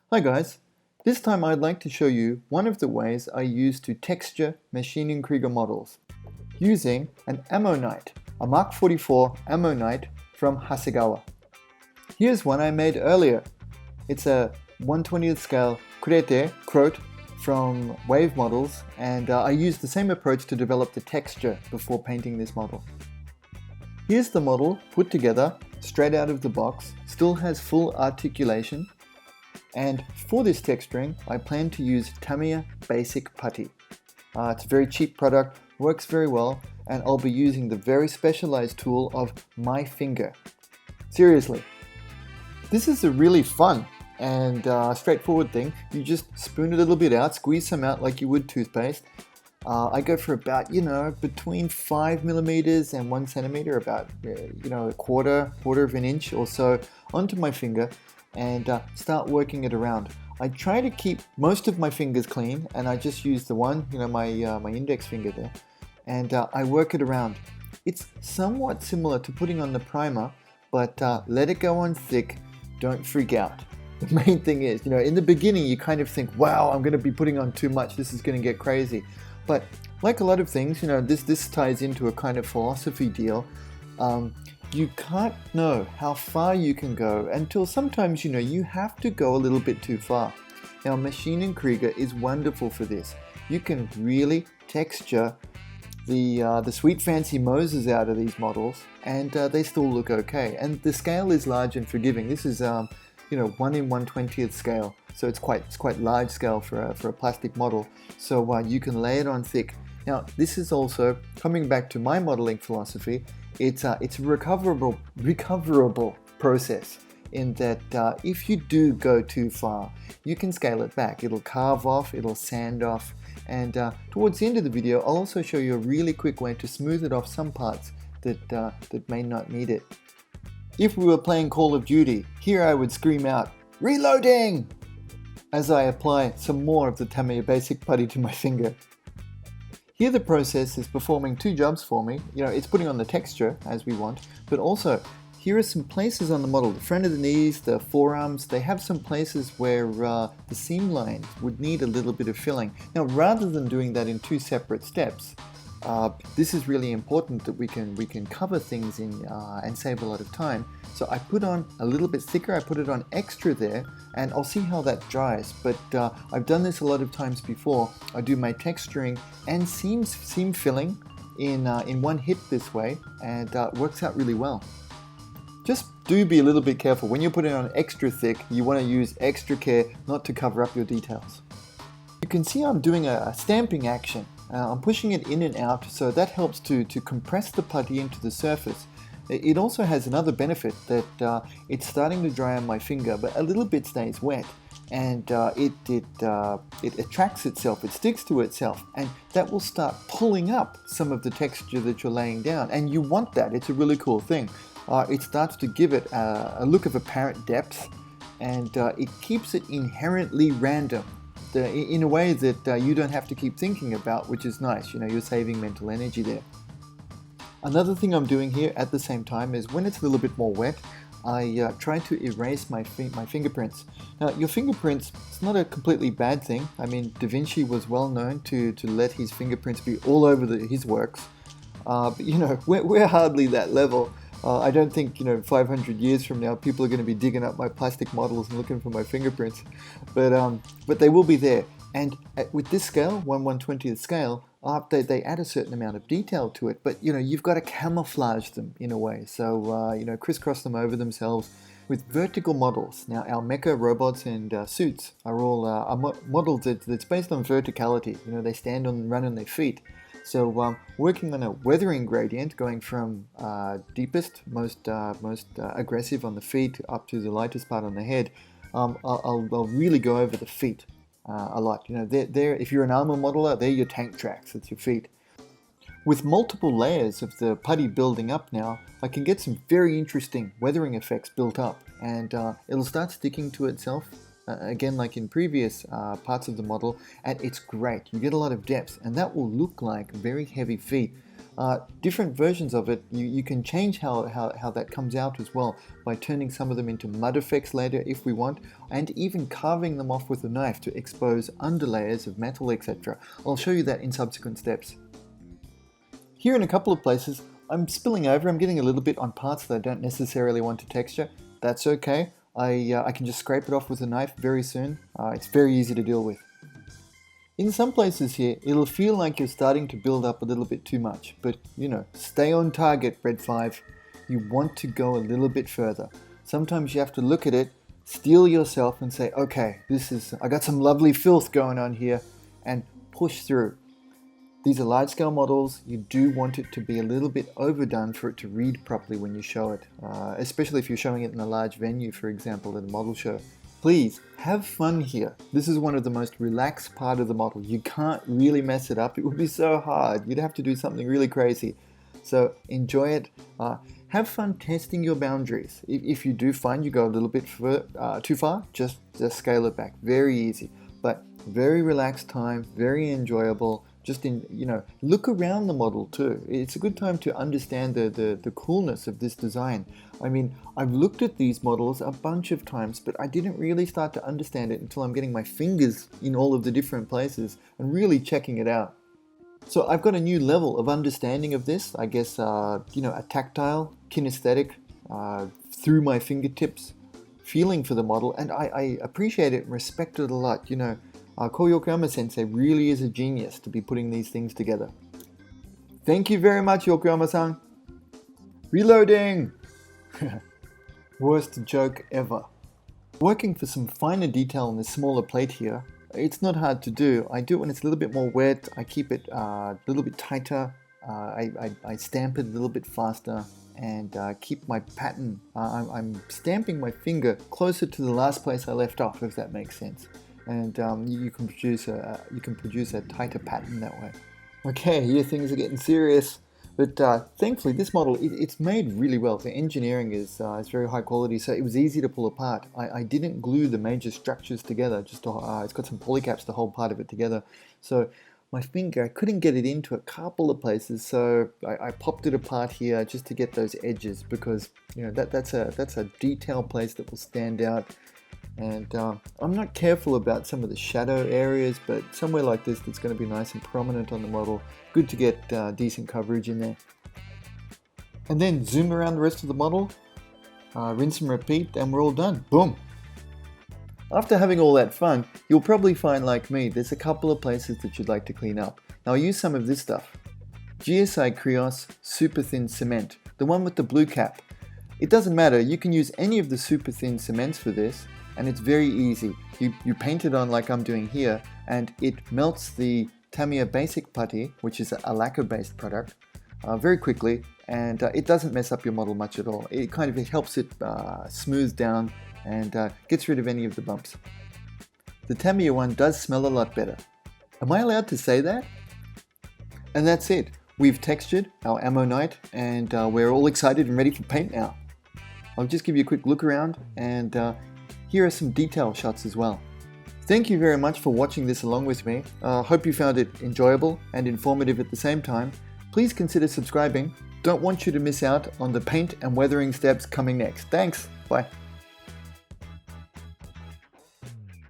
Hi guys, this time I'd like to show you one of the ways I use to texture Maschinen Krieger models using an AMMOknight, a Mark 44 AMMOknight from Hasegawa. Here's one I made earlier. It's a 1/20th scale Krote from Wave Models, and I used the same approach to develop the texture before painting this model. Here's the model put together straight out of the box, still has full articulation. And for this texturing, I plan to use Tamiya Basic Putty. It's a very cheap product, works very well, and I'll be using the very specialized tool of my finger. Seriously, this is a really fun and straightforward thing. You just spoon a little bit out, squeeze some out like you would toothpaste. I go for about, between 5 millimeters and 1 centimeter, about, a quarter of an inch or so onto my finger, and start working it around. I try to keep most of my fingers clean, and I just use the one, my index finger there, and I work it around. It's somewhat similar to putting on the primer, but let it go on thick, don't freak out. The main thing is, in the beginning you kind of think, wow, I'm going to be putting on too much, this is going to get crazy. But like a lot of things, this ties into a kind of philosophy deal. You can't know how far you can go until sometimes you have to go a little bit too far. Now Maschinen Krieger is wonderful for this. You can really texture the sweet fancy Moses out of these models, and they still look okay. And the scale is large and forgiving. This is 1 in 1/20th scale, so it's quite large scale for a plastic model. So you can lay it on thick. Now this is also coming back to my modeling philosophy. It's a recoverable process, in that if you do go too far, you can scale it back. It'll carve off, it'll sand off, and towards the end of the video I'll also show you a really quick way to smooth it off some parts that may not need it. If we were playing Call of Duty, here I would scream out, "Reloading!" as I apply some more of the Tamiya Basic Putty to my finger. Here the process is performing two jobs for me. It's putting on the texture as we want, but also here are some places on the model. The front of the knees, the forearms, they have some places where the seam lines would need a little bit of filling. Now rather than doing that in two separate steps, this is really important that we can cover things in and save a lot of time. So I put on a little bit thicker, I put it on extra there, and I'll see how that dries. But I've done this a lot of times before. I do my texturing and seam filling in one hit this way, and it works out really well. Just do be a little bit careful. When you're putting it on extra thick, you want to use extra care not to cover up your details. You can see I'm doing a stamping action. I'm pushing it in and out, so that helps to compress the putty into the surface. It also has another benefit, that it's starting to dry on my finger, but a little bit stays wet, and it attracts itself, it sticks to itself, and that will start pulling up some of the texture that you're laying down, and you want that. It's a really cool thing. It starts to give it a look of apparent depth, and it keeps it inherently random. In a way that you don't have to keep thinking about, which is nice. You're saving mental energy there. Another thing I'm doing here at the same time is, when it's a little bit more wet, I try to erase my fingerprints. Now your fingerprints, it's not a completely bad thing. I mean, Da Vinci was well known to let his fingerprints be all over his works. But we're hardly that level. I don't think 500 years from now people are going to be digging up my plastic models and looking for my fingerprints, but they will be there. And with this scale, 1/120th scale, they add a certain amount of detail to it, but you've got to camouflage them in a way, so crisscross them over themselves with vertical models. Now our mecha robots and suits are all models that's based on verticality. They stand and run on their feet. So working on a weathering gradient, going from deepest, most aggressive on the feet up to the lightest part on the head, I'll really go over the feet a lot. If you're an armor modeler, they're your tank tracks, it's your feet. With multiple layers of the putty building up now, I can get some very interesting weathering effects built up, and it'll start sticking to itself. Again, like in previous parts of the model, and it's great. You get a lot of depth, and that will look like very heavy feet. different versions of it, you can change how that comes out as well by turning some of them into mud effects later if we want, and even carving them off with a knife to expose underlayers of metal, etc. I'll show you that in subsequent steps. Here in a couple of places, I'm spilling over, I'm getting a little bit on parts that I don't necessarily want to texture. That's okay, I can just scrape it off with a knife very soon. It's very easy to deal with. In some places here, it'll feel like you're starting to build up a little bit too much, but you know, stay on target, Red 5. You want to go a little bit further. Sometimes you have to look at it, steel yourself and say, okay, I got some lovely filth going on here, and push through. These are large scale models. You do want it to be a little bit overdone for it to read properly when you show it, especially if you're showing it in a large venue, for example, at a model show. Please, have fun here. This is one of the most relaxed part of the model. You can't really mess it up. It would be so hard. You'd have to do something really crazy. So enjoy it. Have fun testing your boundaries. If you do find you go a little bit too far, just scale it back. Very easy, but very relaxed time, very enjoyable. Just look around the model too. It's a good time to understand the coolness of this design. I mean, I've looked at these models a bunch of times, but I didn't really start to understand it until I'm getting my fingers in all of the different places and really checking it out. So I've got a new level of understanding of this, I guess, a tactile, kinesthetic, through my fingertips feeling for the model, and I appreciate it and respect it a lot. Ko Yokoyama sensei really is a genius to be putting these things together. Thank you very much, Yokoyama-san. Reloading! Worst joke ever. Working for some finer detail on this smaller plate here, it's not hard to do. I do it when it's a little bit more wet. I keep it a little bit tighter. I stamp it a little bit faster and keep my pattern. I'm stamping my finger closer to the last place I left off, if that makes sense. And you can produce a tighter pattern that way. Okay, here things are getting serious. But thankfully, this model, it's made really well. The engineering is very high quality, so it was easy to pull apart. I didn't glue the major structures together. It's got some polycaps to hold part of it together. So my finger, I couldn't get it into a couple of places, so I popped it apart here just to get those edges, because that's a detail place that will stand out. And I'm not careful about some of the shadow areas, but somewhere like this that's going to be nice and prominent on the model, good to get decent coverage in there. And then zoom around the rest of the model, rinse and repeat, and we're all done. Boom! After having all that fun, you'll probably find, like me, there's a couple of places that you'd like to clean up. Now I'll use some of this stuff. GSI Krios Super Thin Cement, the one with the blue cap. It doesn't matter, you can use any of the super thin cements for this, and it's very easy. You paint it on like I'm doing here, and it melts the Tamiya Basic Putty, which is a lacquer-based product, very quickly, and it doesn't mess up your model much at all. It helps it smooth down and gets rid of any of the bumps. The Tamiya one does smell a lot better. Am I allowed to say that? And that's it. We've textured our AMMOknight, and we're all excited and ready for paint now. I'll just give you a quick look around, and here are some detail shots as well. Thank you very much for watching this along with me. Hope you found it enjoyable and informative at the same time. Please consider subscribing. Don't want you to miss out on the paint and weathering steps coming next. Thanks. Bye.